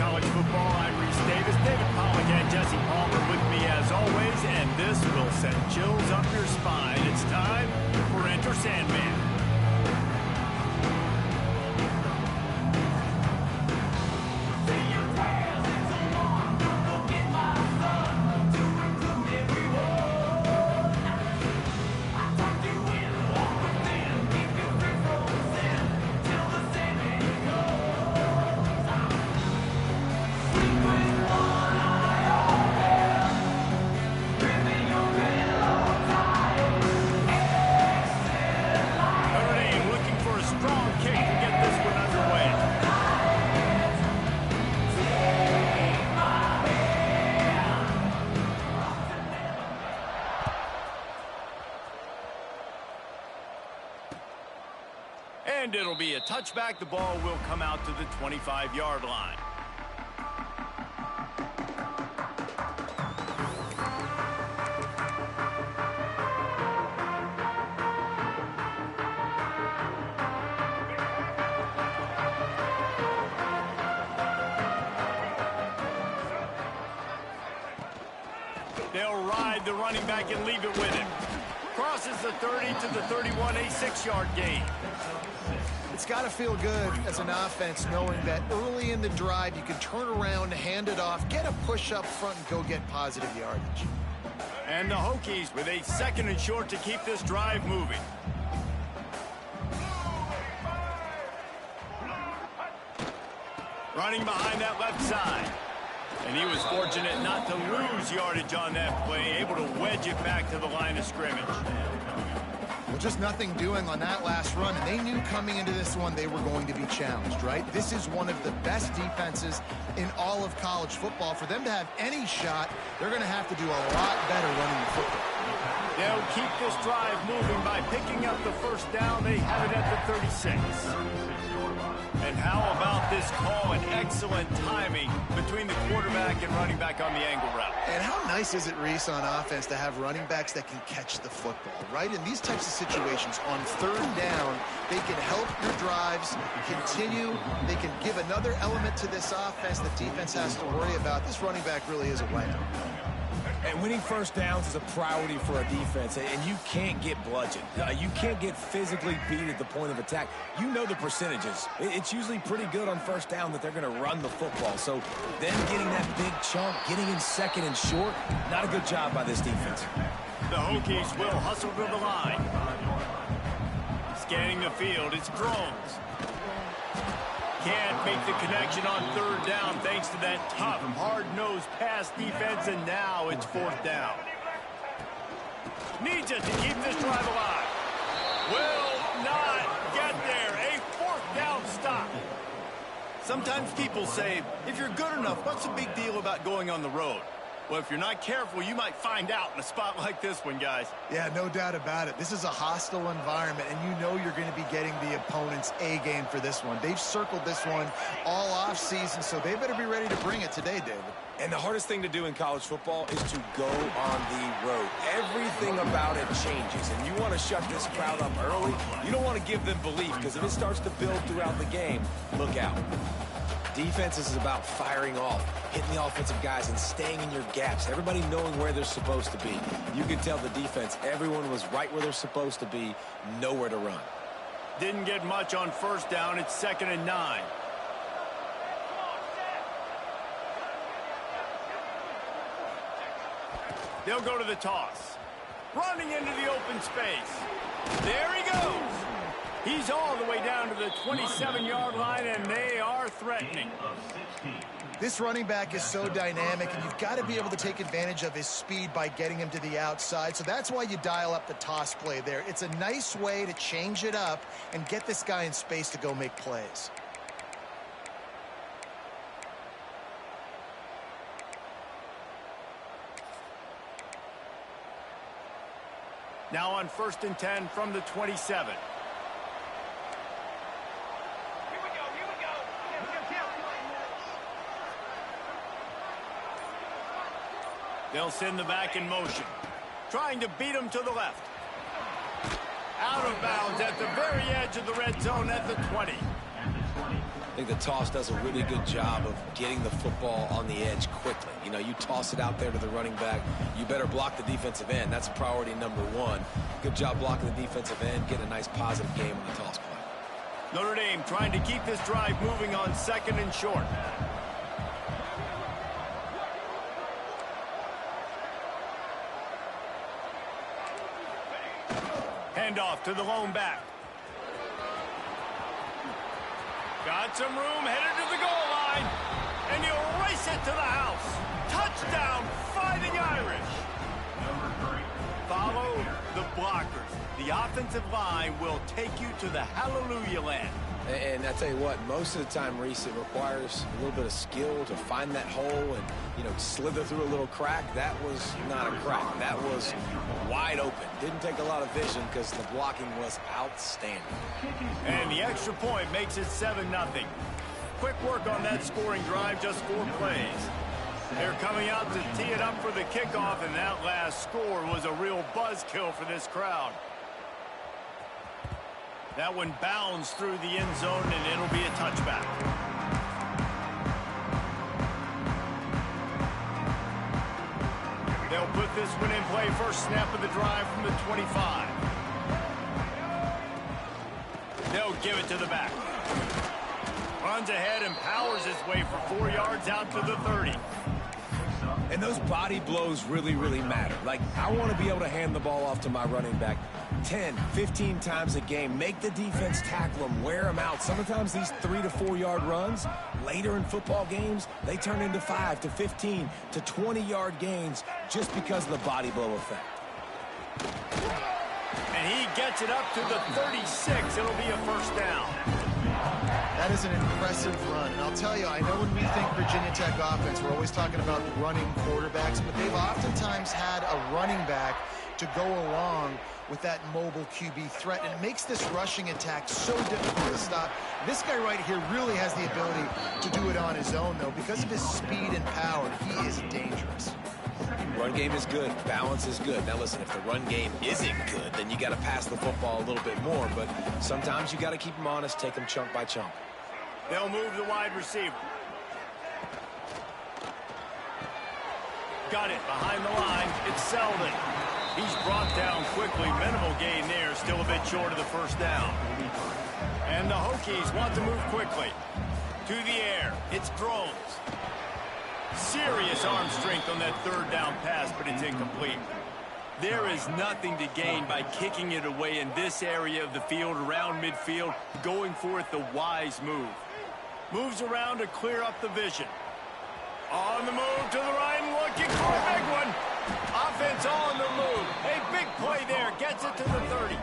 college football. I'm Reese Davis, David Pollack, and Jesse Palmer with me as always, and this will send chills up your spine. It's time for Enter Sandman. And it'll be a touchback. The ball will come out to the 25-yard line. They'll ride the running back and leave it with him. Crosses the 30 to the 31, a 6-yard gain. It's got to feel good as an offense knowing that early in the drive you can turn around, hand it off, get a push up front, and go get positive yardage. And the Hokies with a 2nd and short to keep this drive moving. Running behind that left side. And he was fortunate not to lose yardage on that play, able to wedge it back to the line of scrimmage. Well, just nothing doing on that last run, and they knew coming into this one they were going to be challenged, right? This is one of the best defenses in all of college football. For them to have any shot, they're going to have to do a lot better running the football. They'll keep this drive moving by picking up the first down. They have it at the 36. And how about this call and excellent timing between the quarterback and running back on the angle route. And how nice is it, Reese, on offense to have running backs that can catch the football, right? In these types of situations, on 3rd down, they can help your drives continue. They can give another element to this offense that defense has to worry about. This running back really is a weapon. And winning first downs is a priority for a defense, and you can't get bludgeoned. You can't get physically beat at the point of attack. You know the percentages. It's usually pretty good on first down that they're going to run the football. So then getting that big chunk, getting in 2nd and short, not a good job by this defense. The Hokies will hustle to the line. Scanning the field, it's Drones. Can't make the connection on 3rd down thanks to that tough, hard-nosed pass defense, and now it's 4th down. Needs it to keep this drive alive. Will not get there. A 4th down stop. Sometimes people say, if you're good enough, what's the big deal about going on the road? Well, if you're not careful, you might find out in a spot like this one, guys. Yeah, no doubt about it. This is a hostile environment, and you know you're going to be getting the opponent's A-game for this one. They've circled this one all offseason, so they better be ready to bring it today, David. And the hardest thing to do in college football is to go on the road. Everything about it changes, and you want to shut this crowd up early. You don't want to give them belief, because if it starts to build throughout the game, look out. Defense is about firing off, hitting the offensive guys and staying in your gaps. Everybody knowing where they're supposed to be. You can tell the defense, everyone was right where they're supposed to be, nowhere to run. Didn't get much on 1st down. It's 2nd and 9. They'll go to the toss. Running into the open space. There he goes. He's all the way down to the 27-yard line, and they are threatening. This running back is so dynamic, and you've got to be able to take advantage of his speed by getting him to the outside. So that's why you dial up the toss play there. It's a nice way to change it up and get this guy in space to go make plays. Now on 1st and 10 from the 27. They'll send the back in motion. Trying to beat him to the left. Out of bounds at the very edge of the red zone at the 20. I think the toss does a really good job of getting the football on the edge quickly. You know, you toss it out there to the running back, you better block the defensive end. That's priority number one. Good job blocking the defensive end, getting a nice positive game on the toss play. Notre Dame trying to keep this drive moving on 2nd and short. Handoff to the lone back. Got some room, headed to the goal line, and he'll race it to the house. Touchdown, Fighting Irish. Follow the blockers. The offensive line will take you to the hallelujah land. And I tell you what, most of the time, Reese, it requires a little bit of skill to find that hole and, you know, slither through a little crack. That was not a crack. That was wide open. Didn't take a lot of vision because the blocking was outstanding. And the extra point makes it 7-0. Quick work on that scoring drive, just 4 plays. They're coming out to tee it up for the kickoff, and that last score was a real buzzkill for this crowd. That one bounds through the end zone, and it'll be a touchback. They'll put this one in play. First snap of the drive from the 25. They'll give it to the back. Runs ahead and powers his way for 4 yards out to the 30. And those body blows really, really matter. Like, I want to be able to hand the ball off to my running back 10, 15 times a game. Make the defense tackle them, wear them out. Sometimes these 3 to 4 yard runs, later in football games, they turn into 5 to 15 to 20 yard gains just because of the body blow effect. And he gets it up to the 36. It'll be a first down. That is an impressive run. And I'll tell you, I know when we think Virginia Tech offense, we're always talking about running quarterbacks, but they've oftentimes had a running back to go along with that mobile QB threat. And it makes this rushing attack so difficult to stop. This guy right here really has the ability to do it on his own, though. Because of his speed and power, he is dangerous. Run game is good. Balance is good. Now, listen, if the run game isn't good, then you got to pass the football a little bit more. But sometimes you got to keep them honest, take them chunk by chunk. They'll move the wide receiver. Got it behind the line. It's Selden. He's brought down quickly. Minimal gain there. Still a bit short of the first down. And the Hokies want to move quickly. To the air. It's Drones. Serious arm strength on that 3rd down pass, but it's incomplete. There is nothing to gain by kicking it away in this area of the field, around midfield, going for it the wise move. Moves around to clear up the vision. On the move to the right, looking for a big one. Offense on the move. A big play there, gets it to the 30.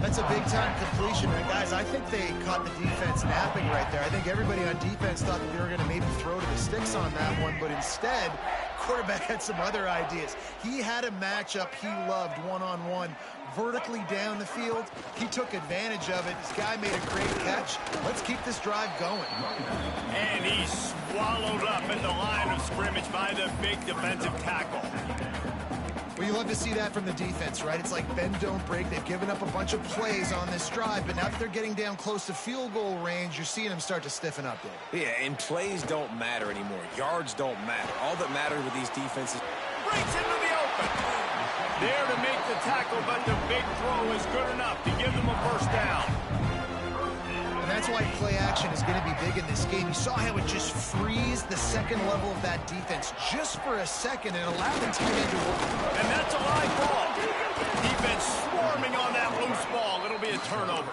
That's a big-time completion. And, guys, I think they caught the defense napping right there. I think everybody on defense thought that they were going to maybe throw to the sticks on that one, but instead, quarterback had some other ideas. He had a matchup he loved one-on-one, vertically down the field. He took advantage of it. This guy made a great catch. Let's keep this drive going. And he's swallowed up at the line of scrimmage by the big defensive tackle. Well, you love to see that from the defense, right? It's like bend, don't break. They've given up a bunch of plays on this drive, but now that they're getting down close to field goal range, you're seeing them start to stiffen up there. Yeah, and plays don't matter anymore. Yards don't matter. All that matters with these defenses. Breaks into the open. There to make the tackle, but the big throw is good enough to give them a first down. And that's why play action is going to be big in this game. You saw how it just frees the second level of that defense just for a second and allowed the tight end to work. And that's a live ball. Defense swarming on that loose ball. It'll be a turnover.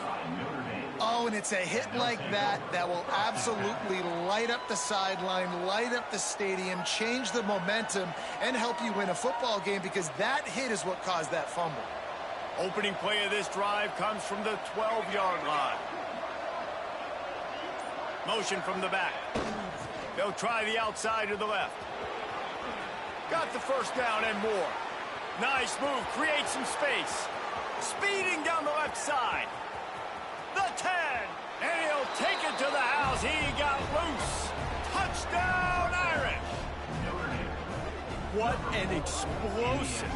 Oh, and it's a hit like that that will absolutely light up the sideline, light up the stadium, change the momentum, and help you win a football game, because that hit is what caused that fumble. Opening play of this drive comes from the 12-yard line. Motion from the back. They'll try the outside to the left. Got the first down and more. Nice move, creates some space. Speeding down the left side. The 10, and he'll take it to the house. He got loose. Touchdown, Irish. What an explosive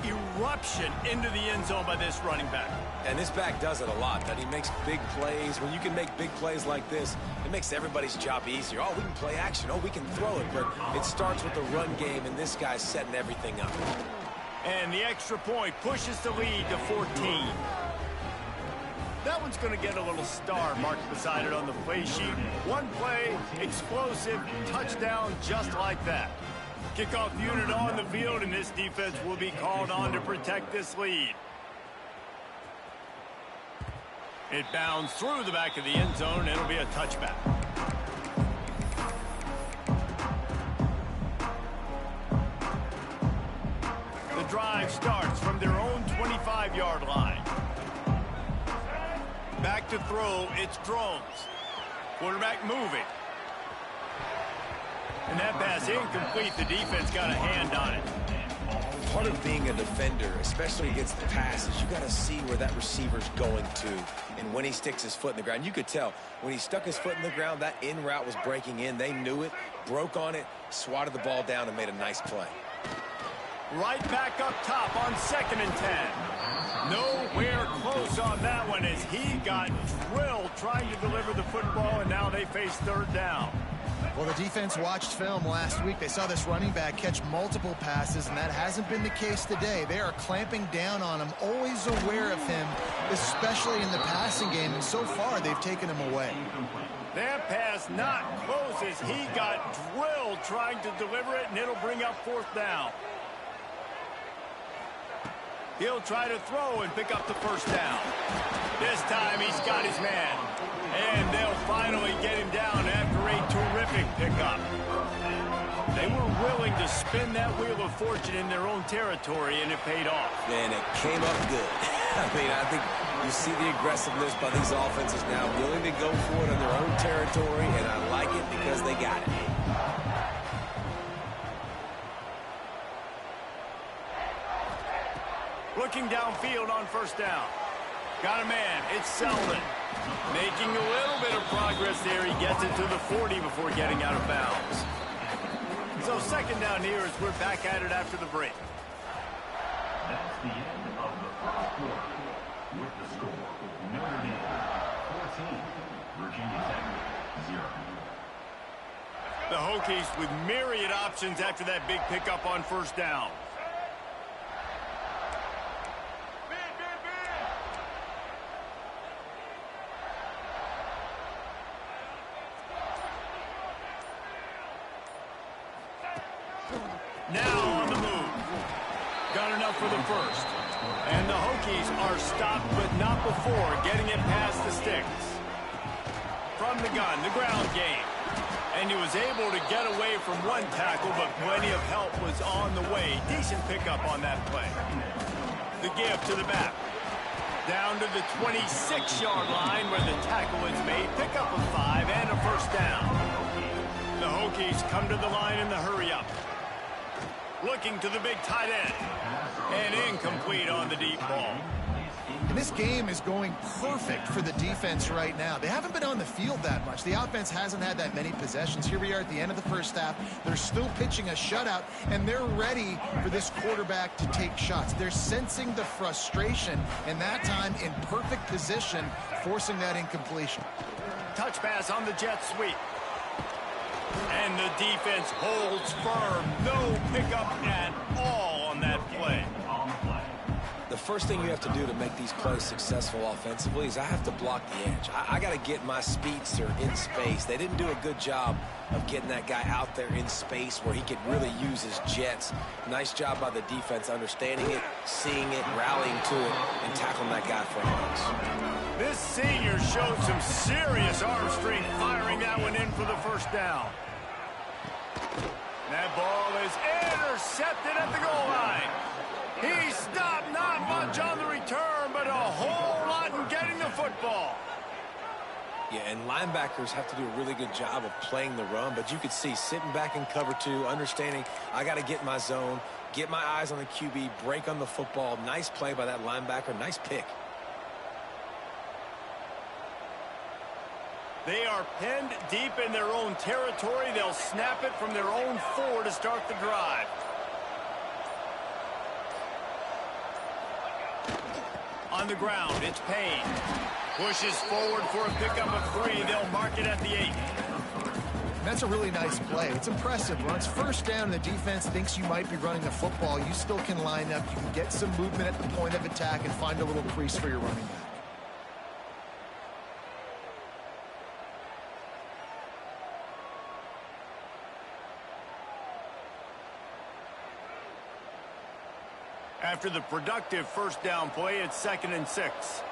eruption into the end zone by this running back. And this back does it a lot, that he makes big plays. When you can make big plays like this, it makes everybody's job easier. Oh, we can play action. Oh, we can throw it. But it starts with the run game, and this guy's setting everything up. And the extra point pushes the lead to 14. That one's going to get a little star marked beside it on the play sheet. One play, explosive, touchdown just like that. Kickoff unit on the field, and this defense will be called on to protect this lead. It bounds through the back of the end zone, and it'll be a touchback. The drive starts from their own 25-yard line. Back to throw, it's Drones. Quarterback moving. And that pass incomplete. The defense got a hand on it. Part of being a defender, especially against the pass, is you got to see where that receiver's going to and when he sticks his foot in the ground. You could tell when he stuck his foot in the ground, that in route was breaking in. They knew it, broke on it, swatted the ball down, and made a nice play. Right back up top on 2nd and 10. Nowhere close on that one as he got drilled trying to deliver the football, and now they face 3rd down. Well, the defense watched film last week. They saw this running back catch multiple passes, and that hasn't been the case today. They are clamping down on him, always aware of him, especially in the passing game, and so far they've taken him away. That pass not close as he got drilled trying to deliver it, and it'll bring up 4th down. He'll try to throw and pick up the 1st down. This time he's got his man. And they'll finally get him down after a terrific pickup. They were willing to spin that wheel of fortune in their own territory, and it paid off. And it came up good. I mean, I think you see the aggressiveness by these offenses now, willing to go for it on their own territory, and I like it because they got it. Looking downfield on 1st down. Got a man. It's Selden. Making a little bit of progress there. He gets it to the 40 before getting out of bounds. So 2nd down here as we're back at it after the break. That's the end of the 1st quarter. With the score, Notre Dame 14, Virginia Tech 0. The Hokies with myriad options after that big pickup on 1st down. Now on the move. Got enough for the 1st. And the Hokies are stopped, but not before getting it past the sticks. From the gun, the ground game. And he was able to get away from one tackle, but plenty of help was on the way. Decent pickup on that play. The give to the back. Down to the 26-yard line where the tackle is made. Pickup of 5 and a 1st down. The Hokies come to the line in the hurry-up. Looking to the big tight end. And incomplete on the deep ball. And this game is going perfect for the defense right now. They haven't been on the field that much. The offense hasn't had that many possessions. Here we are at the end of the 1st half. They're still pitching a shutout, and they're ready for this quarterback to take shots. They're sensing the frustration, and that time in perfect position, forcing that incompletion. Touch pass on the jet sweep. And the defense holds firm. No pickup at all on that play. The first thing you have to do to make these plays successful offensively is I have to block the edge. I got to get my speedster in space. They didn't do a good job of getting that guy out there in space where he could really use his jets. Nice job by the defense understanding it, seeing it, rallying to it, and tackling that guy for yards. This senior showed some serious arm strength firing that one in for the 1st down. That ball is intercepted at the goal line. He stopped, not much on the return, but a whole lot in getting the football. Yeah, and linebackers have to do a really good job of playing the run, but you could see sitting back in cover 2, understanding I got to get in my zone, get my eyes on the QB, break on the football. Nice play by that linebacker, nice pick. They are pinned deep in their own territory. They'll snap it from their own 4 to start the drive. On the ground, it's Payne. Pushes forward for a pickup of 3. They'll mark it at the 8. That's a really nice play. It's impressive. When it's first down and the defense thinks you might be running the football, you still can line up. You can get some movement at the point of attack and find a little crease for your running back. After the productive first down play, it's 2nd and 6.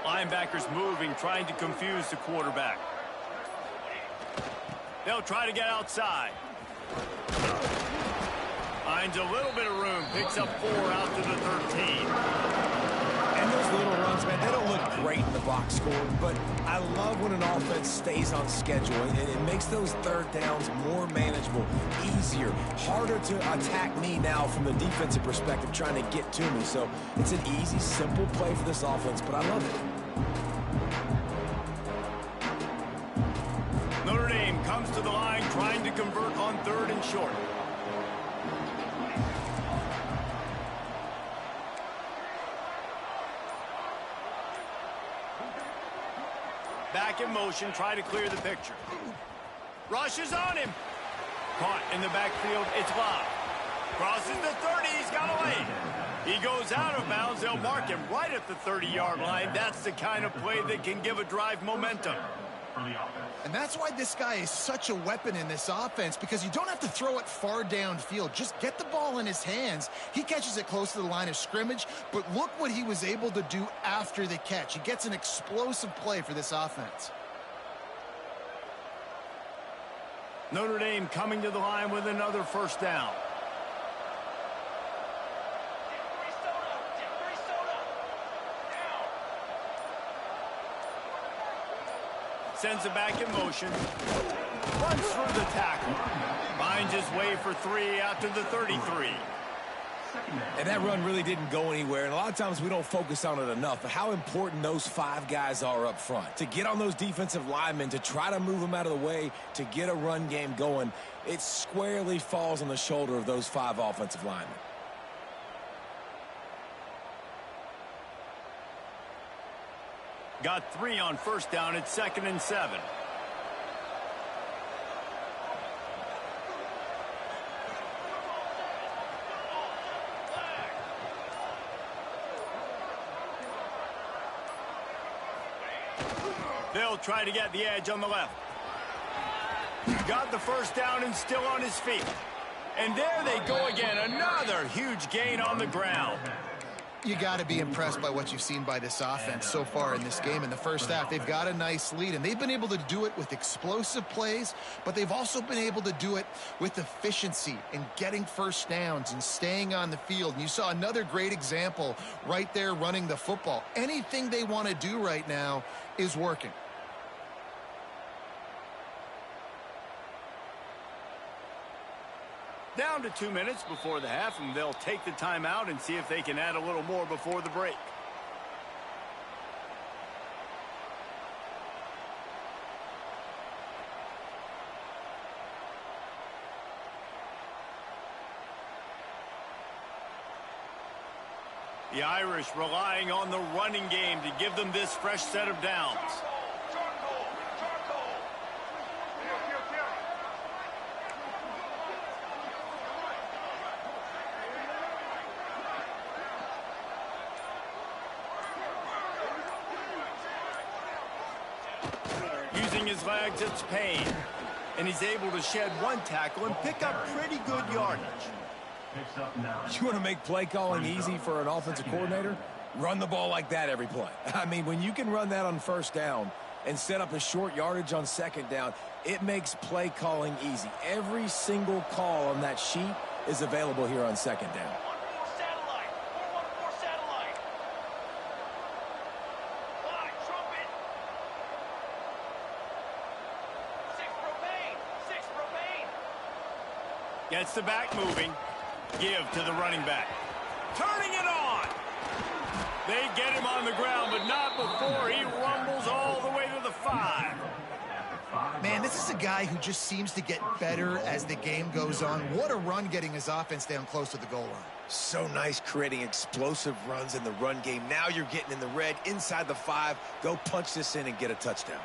Linebackers moving, trying to confuse the quarterback. They'll try to get outside. Finds a little bit of room, picks up 4 out to the 13. And those little runs, man, they don't look great in the box score, but I love when an offense stays on schedule, and it makes those third downs more manageable, easier, harder to attack me now from the defensive perspective trying to get to me. So it's an easy, simple play for this offense, but I love it. Notre Dame comes to the line trying to convert on 3rd and short. Back in motion, try to clear the picture. Rushes on him. Caught in the backfield, it's Love. Crosses the 30, he's got away. He goes out of bounds, they'll mark him right at the 30-yard line. That's the kind of play that can give a drive momentum. And that's why this guy is such a weapon in this offense, because you don't have to throw it far downfield. Just get the ball in his hands. He catches it close to the line of scrimmage, but look what he was able to do after the catch. He gets an explosive play for this offense. Notre Dame coming to the line with another first down. Sends it back in motion. Runs through the tackle. Finds his way for 3 out to the 33. And that run really didn't go anywhere, and a lot of times we don't focus on it enough, but how important those 5 guys are up front. To get on those defensive linemen, to try to move them out of the way, to get a run game going, it squarely falls on the shoulder of those 5 offensive linemen. Got 3 on first down. It's 2nd and 7. They'll try to get the edge on the left. Got the first down and still on his feet. And there they go again. Another huge gain on the ground. You got to be impressed by what you've seen by this offense so far in this game. In the first half, they've got a nice lead, and they've been able to do it with explosive plays, but they've also been able to do it with efficiency and getting first downs and staying on the field. And you saw another great example right there running the football. Anything they want to do right now is working. Down to 2 minutes before the half, and they'll take the timeout and see if they can add a little more before the break. The Irish relying on the running game to give them this fresh set of downs. Using his legs, it's Payne. And he's able to shed 1 tackle and pick up pretty good yardage. You want to make play calling easy for an offensive coordinator? Run the ball like that every play. I mean, when you can run that on first down and set up a short yardage on second down, it makes play calling easy. Every single call on that sheet is available here on second down. Gets the back moving. Give to the running back. Turning it on. They get him on the ground, but not before he rumbles all the way to the 5. Man, this is a guy who just seems to get better as the game goes on. What a run getting his offense down close to the goal line. So nice creating explosive runs in the run game. Now you're getting in the red, inside the 5. Go punch this in and get a touchdown.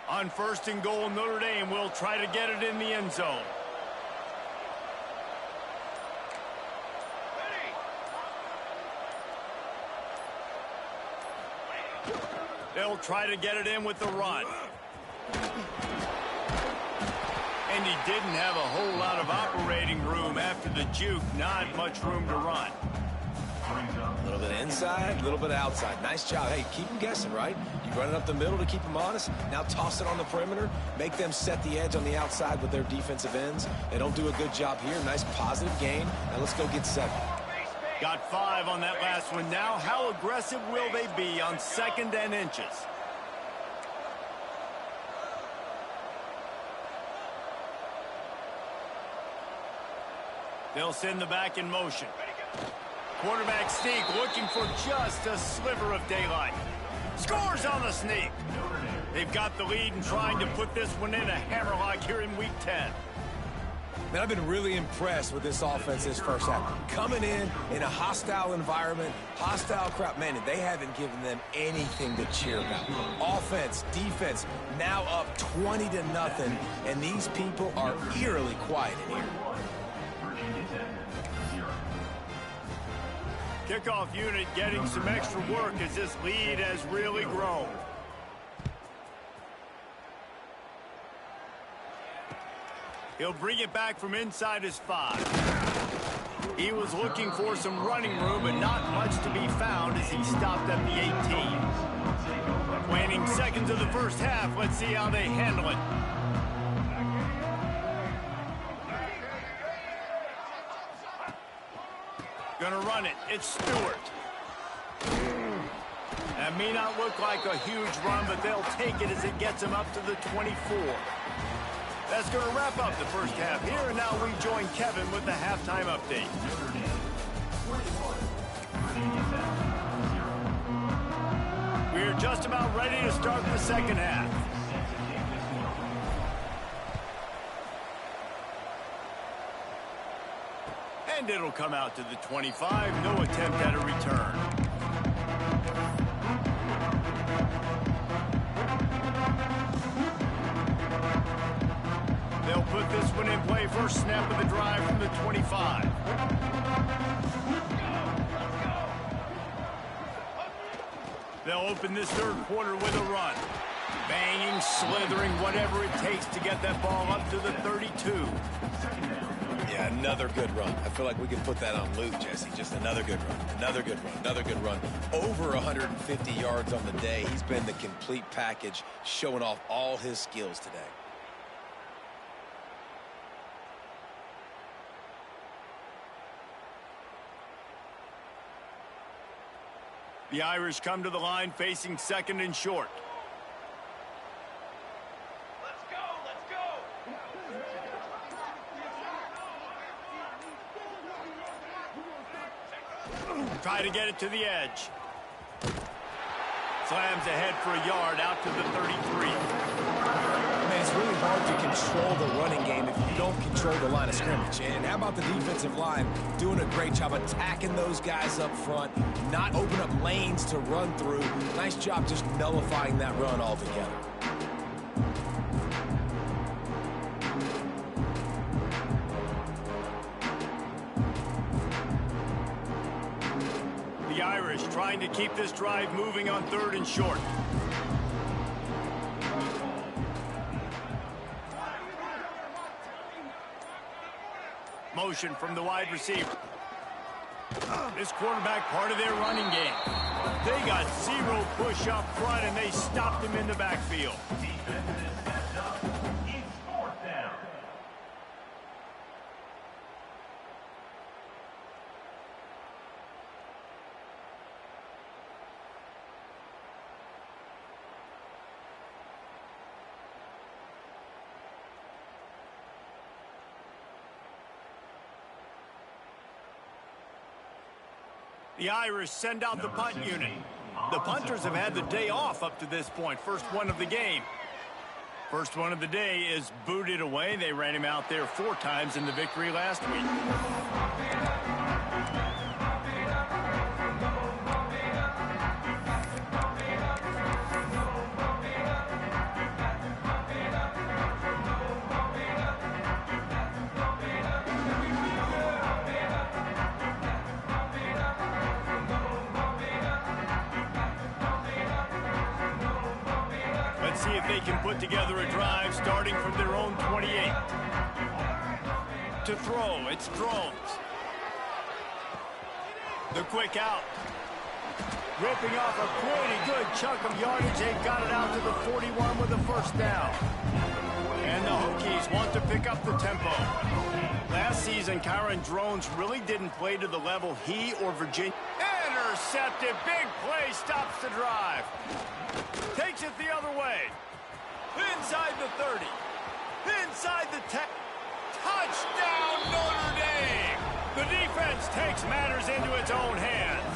On 1st and goal, Notre Dame will try to get it in the end zone. They'll try to get it in with the run. And he didn't have a whole lot of operating room after the juke. Not much room to run. A little bit inside, a little bit outside. Nice job. Hey, keep them guessing, right? You run it up the middle to keep them honest. Now toss it on the perimeter. Make them set the edge on the outside with their defensive ends. They don't do a good job here. Nice positive gain. Now let's go get 7. Got 5 on that last one. Now how aggressive will they be on 2nd and inches? They'll send the back in motion. Quarterback sneak, looking for just a sliver of daylight. Scores on the sneak. They've got the lead and trying to put this one in a hammerlock here in Week 10. Man, I've been really impressed with this offense this first half. Coming in a hostile environment, hostile crowd. Man, they haven't given them anything to cheer about. Offense, defense, now up 20-0, and these people are eerily quiet in here. Kickoff unit getting some extra work as this lead has really grown. He'll bring it back from inside his 5. He was looking for some running room, but not much to be found as he stopped at the 18. Waning seconds of the first half. Let's see how they handle it. Gonna run it. It's Stewart. That may not look like a huge run, but they'll take it as it gets him up to the 24. That's going to wrap up the first half here, and now we join Kevin with the halftime update. We're just about ready to start the second half. And it'll come out to the 25. No attempt at a return. They'll put this one in play. First snap of the drive from the 25. They'll open this third quarter with a run. Banging, slithering, whatever it takes to get that ball up to the 32. Yeah, another good run. I feel like we could put that on loop, Jesse. Just another good run, another good run, another good run. Over 150 yards on the day. He's been the complete package, showing off all his skills today. The Irish come to the line facing 2nd and short. Try to get it to the edge. Slams ahead for a yard out to the 33. Man, it's really hard to control the running game if you don't control the line of scrimmage. And how about the defensive line doing a great job attacking those guys up front, not open up lanes to run through. Nice job just nullifying that run altogether. The Irish trying to keep this drive moving on 3rd and short. Motion from the wide receiver. This quarterback part of their running game. They got 0 push up front, and they stopped him in the backfield. The Irish send out the punt unit. The punters have had the day off up to this point. First one of the game. First one of the day is booted away. They ran him out there 4 times in the victory last week. See if they can put together a drive starting from their own 28. To throw, it's Drones. The quick out. Ripping off a pretty good chunk of yardage. They've got it out to the 41 with a first down. And the Hokies want to pick up the tempo. Last season, Kyron Drones really didn't play to the level he or Virginia. Intercepted. Big play stops the drive. Takes it the other way. Inside the 30. Inside the 10. Touchdown, Notre Dame! The defense takes matters into its own hands.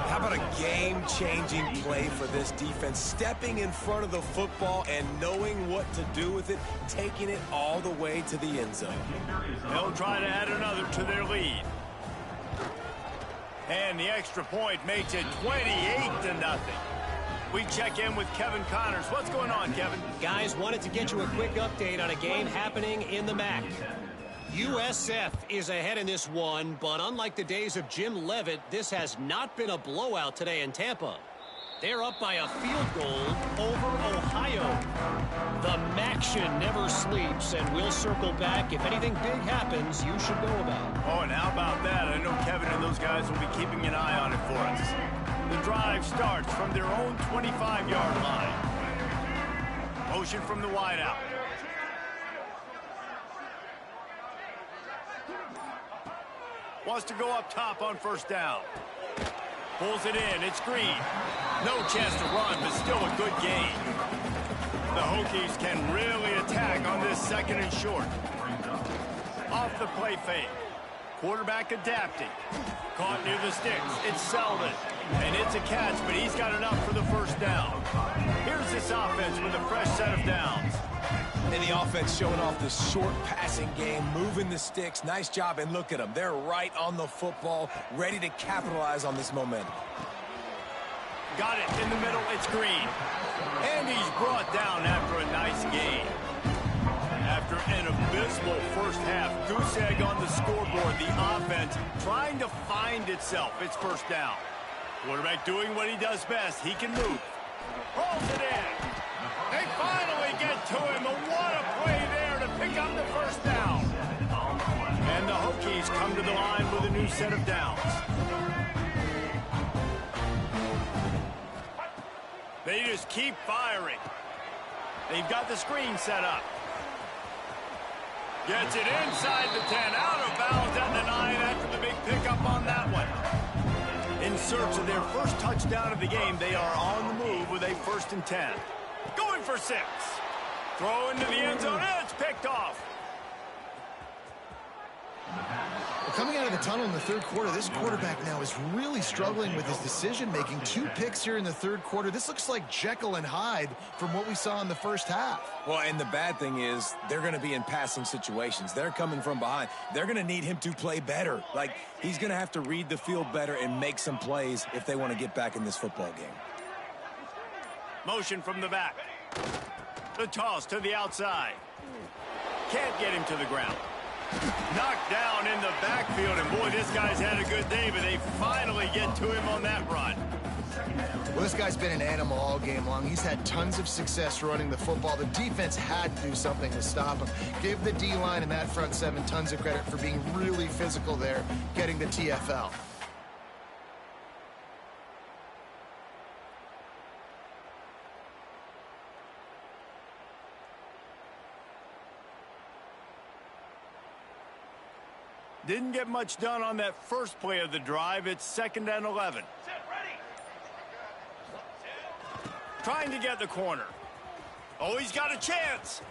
How about a game-changing play for this defense? Stepping in front of the football and knowing what to do with it, taking it all the way to the end zone. They'll try to add another to their lead. And the extra point makes it 28-0. We check in with Kevin Connors. What's going on, Kevin? Guys, wanted to get you a quick update on a game happening in the MAC. USF is ahead in this one, but unlike the days of Jim Leavitt, this has not been a blowout today in Tampa. They're up by a field goal over Ohio. The MACtion never sleeps, and we'll circle back. If anything big happens, you should know about. Oh, and how about that? I know Kevin and those guys will be keeping an eye on it for us. The drive starts from their own 25-yard line. Motion from the wideout. Wants to go up top on first down. Pulls it in. It's Green. No chance to run, but still a good gain. The Hokies can really attack on this second and short. Off the play fake. Quarterback adapting. Caught near the sticks. It's Selden. And it's a catch, but he's got enough for the first down. Here's this offense with a fresh set of downs. And the offense showing off the short passing game, moving the sticks. Nice job, and look at them. They're right on the football, ready to capitalize on this momentum. Got it in the middle. It's Green. And he's brought down after a nice gain. After an abysmal first half, goose egg on the scoreboard. The offense trying to find itself. It's first down. Quarterback doing what he does best. He can move. Rolls it in. They finally get to him. What a play there to pick up the first down. And the Hokies come to the line with a new set of downs. They just keep firing. They've got the screen set up. Gets it inside the 10, out of bounds at the 9 after the big pickup on that one. In search of their first touchdown of the game, they are on the move with a 1st and 10. Going for 6. Throw into the end zone, and it's picked off. Well, coming out of the tunnel in the third quarter, this quarterback now is really struggling with his decision-making. 2 picks here in the third quarter. This looks like Jekyll and Hyde from what we saw in the first half. Well, and the bad thing is they're going to be in passing situations. They're coming from behind. They're going to need him to play better. Like, he's going to have to read the field better and make some plays if they want to get back in this football game. Motion from the back. The toss to the outside. Can't get him to the ground. Knocked down in the backfield, and boy, this guy's had a good day, but they finally get to him on that run. Well, this guy's been an animal all game long. He's had tons of success running the football. The defense had to do something to stop him. Give the D-line and that front 7 tons of credit for being really physical there, getting the TFL. Didn't get much done on that first play of the drive. It's 2nd and 11. Trying to get the corner. Oh, he's got a chance.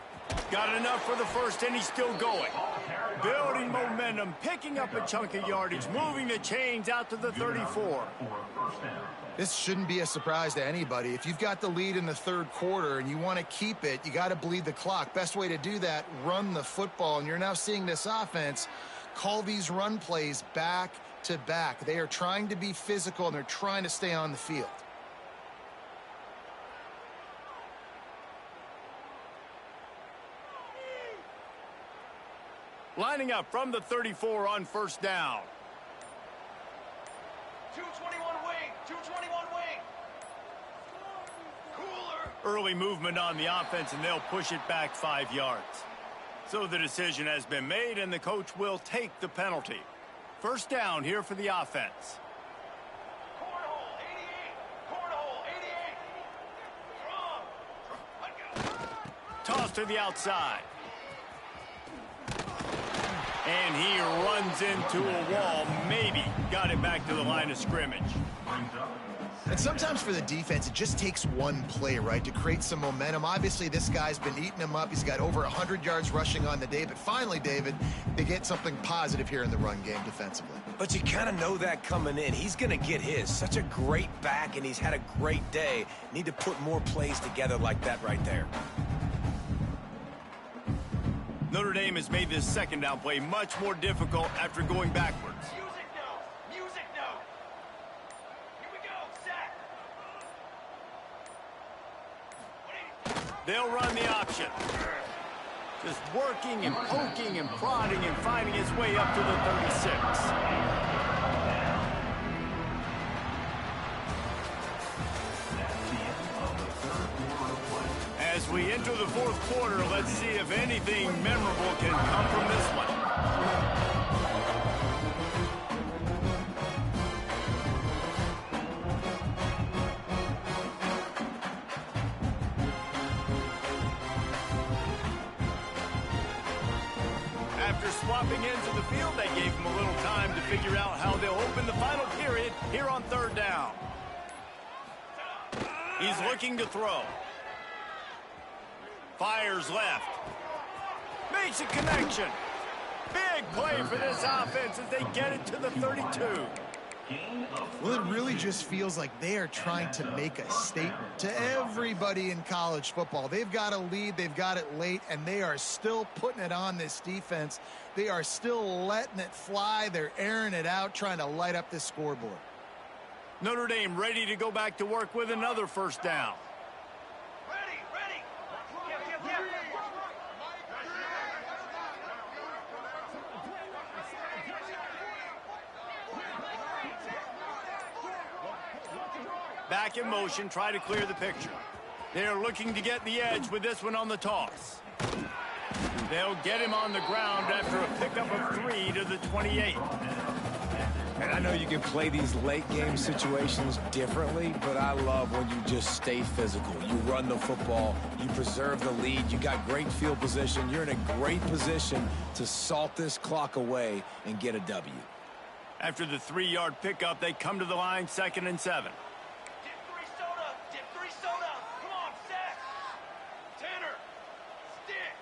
Got enough for the first, and he's still going. Building momentum, picking up a chunk of yardage, moving the chains out to the 34. This shouldn't be a surprise to anybody. If you've got the lead in the third quarter and you want to keep it, you got to bleed the clock. Best way to do that, run the football. And you're now seeing this offense call these run plays back to back. They are trying to be physical, and they're trying to stay on the field. Lining up from the 34 on first down. 221 wing, 221 wing. Cooler. Early movement on the offense, and they'll push it back 5 yards. So the decision has been made, and the coach will take the penalty. First down here for the offense. Cornhole, 88. Cornhole, 88. Strong. Toss to the outside. And he runs into a wall. Maybe got it back to the line of scrimmage. And sometimes for the defense, it just takes one play, right, to create some momentum. Obviously, this guy's been eating him up. He's got over 100 yards rushing on the day. But finally, David, they get something positive here in the run game defensively. But you kind of know that coming in. He's going to get his. Such a great back, and he's had a great day. Need to put more plays together like that right there. Notre Dame has made this second down play much more difficult after going backwards. Music note. Music note. Here we go. Set. They'll run the option. Just working and poking and prodding and finding his way up to the 36. As we enter the fourth quarter, let's see if anything memorable can come from this one. After swapping ends of the field, they gave him a little time to figure out how they'll open the final period here on third down. He's looking to throw. Fires left. Makes a connection. Big play for this offense as they get it to the 32. Well, it really just feels like they are trying to make a statement to everybody in college football. They've got a lead, they've got it late, and they are still putting it on this defense. They are still letting it fly. They're airing it out, trying to light up this scoreboard. Notre Dame ready to go back to work with another first down. Ready. Yep. Back in motion, try to clear the picture. They're looking to get the edge with this one on the toss. They'll get him on the ground after a pickup of 3 to the 28. And I know you can play these late game situations differently, but I love when you just stay physical. You run the football, you preserve the lead, you got great field position, you're in a great position to salt this clock away and get a W. After the 3-yard pickup, they come to the line, 2nd and 7. Dip 3 soda. Come on, set. Tanner. Stick.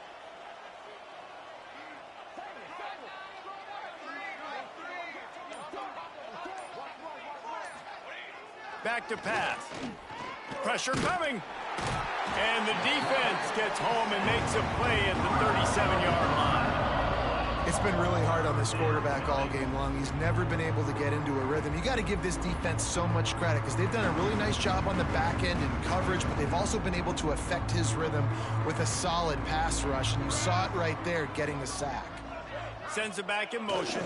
Back to pass. Pressure coming. And the defense gets home and makes a play at the 37-yard line. It's been really hard on this quarterback all game long. He's never been able to get into a rhythm. You got to give this defense so much credit because they've done a really nice job on the back end in coverage, but they've also been able to affect his rhythm with a solid pass rush, and you saw it right there getting the sack. Sends it back in motion.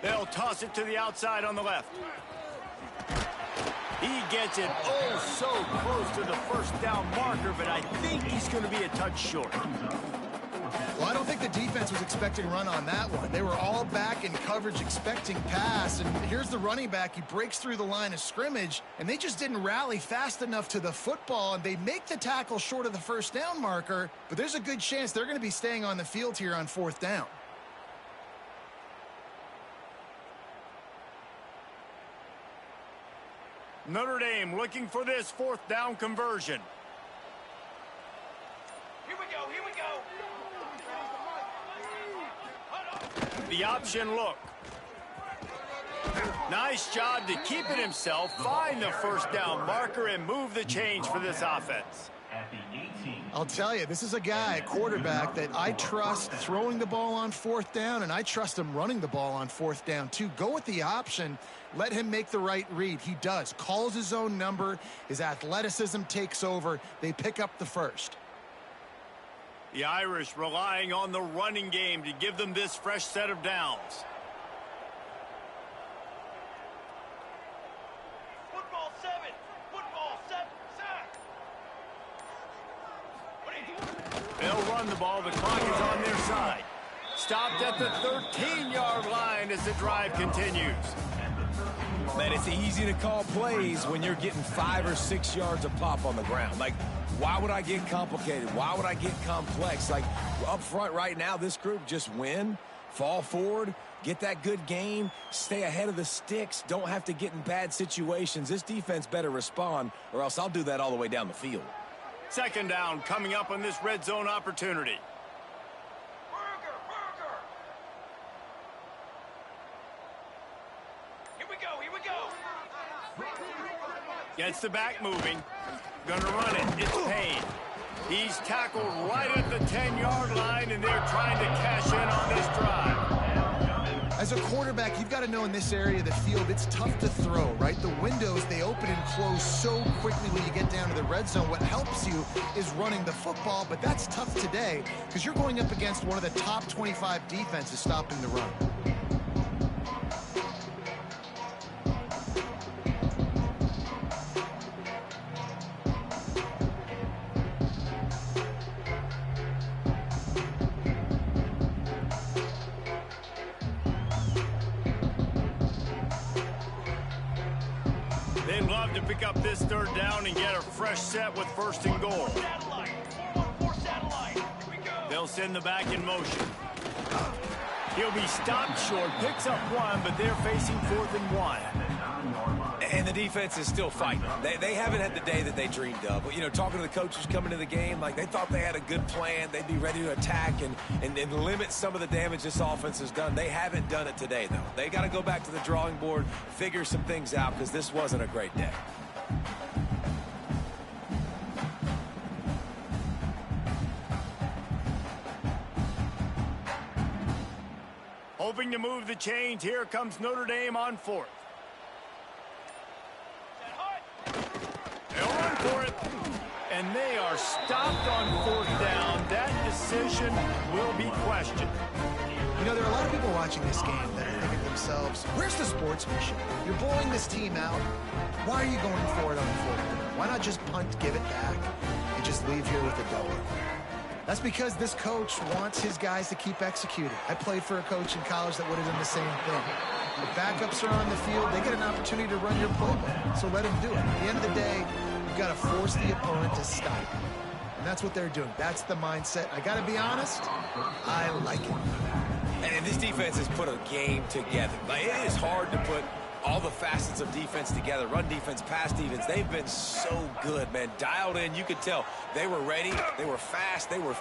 They'll toss it to the outside on the left. He gets it so close to the first down marker, but I think he's going to be a touch short. Well, I don't think the defense was expecting run on that one. They were all back in coverage expecting pass, and here's the running back. He breaks through the line of scrimmage, and they just didn't rally fast enough to the football, and they make the tackle short of the first down marker, but there's a good chance they're going to be staying on the field here on 4th down. Notre Dame looking for this 4th down conversion. Here we go. The option look. Nice job to keep it himself, find the first down marker, and move the change for this offense. At the 18. I'll tell you, this is a guy, a quarterback, that I trust throwing the ball on fourth down, and I trust him running the ball on fourth down, too. Go with the option. Let him make the right read. He does. Calls his own number. His athleticism takes over. They pick up the first. The Irish relying on the running game to give them this fresh set of downs. Football 7. Football 7. Sack. They'll run the ball. The clock is on their side. Stopped at the 13-yard line as the drive continues. Man, it's easy to call plays when you're getting 5 or 6 yards of pop on the ground. Like, why would I get complicated? Why would I get complex? Like, up front right now, this group just win, fall forward, get that good gain, stay ahead of the sticks, don't have to get in bad situations. This defense better respond, or else I'll do that all the way down the field. Second down coming up on this red zone opportunity. Burger. Here we go. Gets the back moving. Gonna run it. It's Payne. He's tackled right at the 10-yard line, and they're trying to cash in on this drive. As a quarterback, you've got to know in this area of the field, it's tough to throw, right? The windows, they open and close so quickly when you get down to the red zone. What helps you is running the football, but that's tough today because you're going up against one of the top 25 defenses stopping the run. They'd love to pick up this third down and get a fresh set with first and goal. Satellite. 414 satellite. Here we go. They'll send the back in motion. He'll be stopped short, picks up one, but they're facing 4th and 1. And the defense is still fighting. They haven't had the day that they dreamed of. But, you know, talking to the coaches coming to the game, like they thought they had a good plan. They'd be ready to attack and limit some of the damage this offense has done. They haven't done it today, though. They got to go back to the drawing board, figure some things out, because this wasn't a great day. Hoping to move the chains. Here comes Notre Dame on 4th. They'll run for it. And they are stopped on 4th down. That decision will be questioned. You know, there are a lot of people watching this game that are thinking to themselves, where's the sportsmanship? You're blowing this team out. Why are you going for it on 4th down? Why not just punt, give it back, and just leave here with a W? That's because this coach wants his guys to keep executing. I played for a coach in college that would have done the same thing. The backups are on the field. They get an opportunity to run your playbook, so let them do it. At the end of the day, you've got to force the opponent to stop. And that's what they're doing. That's the mindset. I got to be honest, I like it. And this defense has put a game together. Like, it is hard to put all the facets of defense together. Run defense, pass defense. They've been so good, man. Dialed in. You could tell they were ready. They were fast. They were...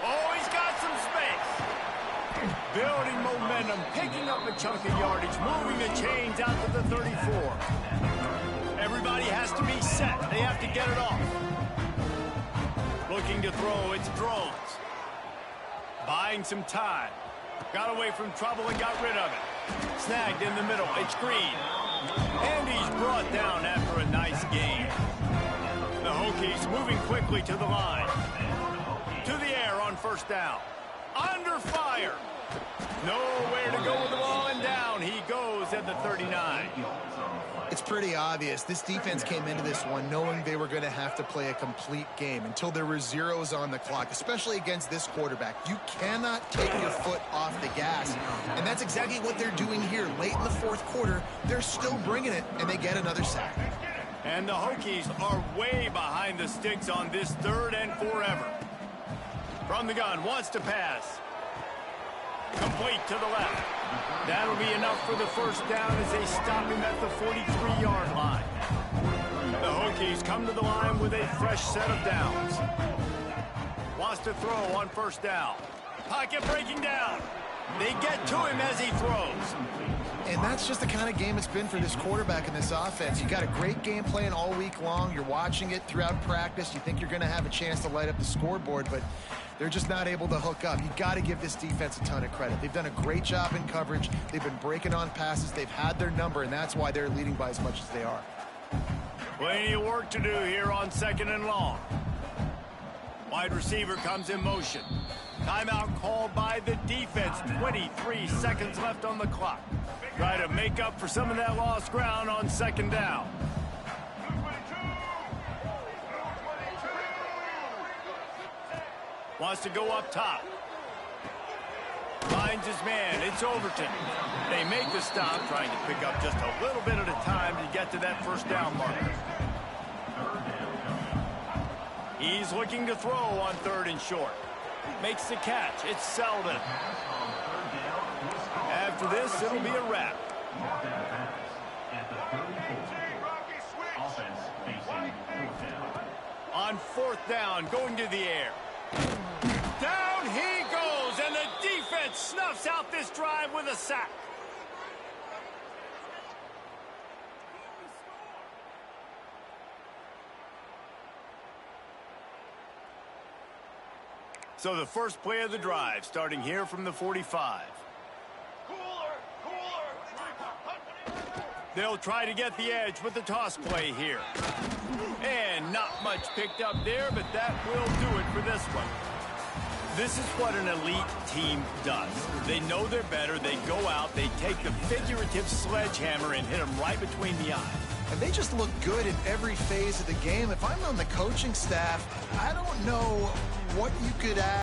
Oh, he's got some space. Building momentum, picking up a chunk of yardage, moving the chains out to the 34. Everybody has to be set. They have to get it off. Looking to throw. It's Drones. Buying some time. Got away from trouble and got rid of it. Snagged in the middle. It's Green. And he's brought down after a nice gain. The Hokies moving quickly to the line. To the air on 1st down. Under fire. Nowhere to go with the ball, and down he goes at the 39. It's pretty obvious. This defense came into this one knowing they were going to have to play a complete game until there were zeros on the clock, especially against this quarterback. You cannot take your foot off the gas, and that's exactly what they're doing here. Late in the 4th quarter, they're still bringing it, and they get another sack. And the Hokies are way behind the sticks on this 3rd and forever. From the gun, wants to pass. Complete to the left. That'll be enough for the 1st down as they stop him at the 43-yard line. The Hokies come to the line with a fresh set of downs. Wants to throw on 1st down. Pocket breaking down. They get to him as he throws. And that's just the kind of game it's been for this quarterback in this offense. You got a great game plan all week long. You're watching it throughout practice. You think you're going to have a chance to light up the scoreboard, but they're just not able to hook up. You got to give this defense a ton of credit. They've done a great job in coverage. They've been breaking on passes. They've had their number, and that's why they're leading by as much as they are. Plenty of work to do here on 2nd and long. Wide receiver comes in motion. Timeout called by the defense. 23 seconds left on the clock. Try to make up for some of that lost ground on 2nd down. Wants to go up top. Finds his man. It's Overton. They make the stop, trying to pick up just a little bit at a time to get to that 1st down marker. He's looking to throw on 3rd and short. Makes the catch. It's Selden. After this, it'll be a wrap. On 4th down, going to the air. Down he goes, and the defense snuffs out this drive with a sack. So the first play of the drive, starting here from the 45. They'll try to get the edge with the toss play here. And not much picked up there, but that will do it for this one. This is what an elite team does. They know they're better. They go out, they take the figurative sledgehammer and hit them right between the eyes. And they just look good in every phase of the game. If I'm on the coaching staff, I don't know what you could add.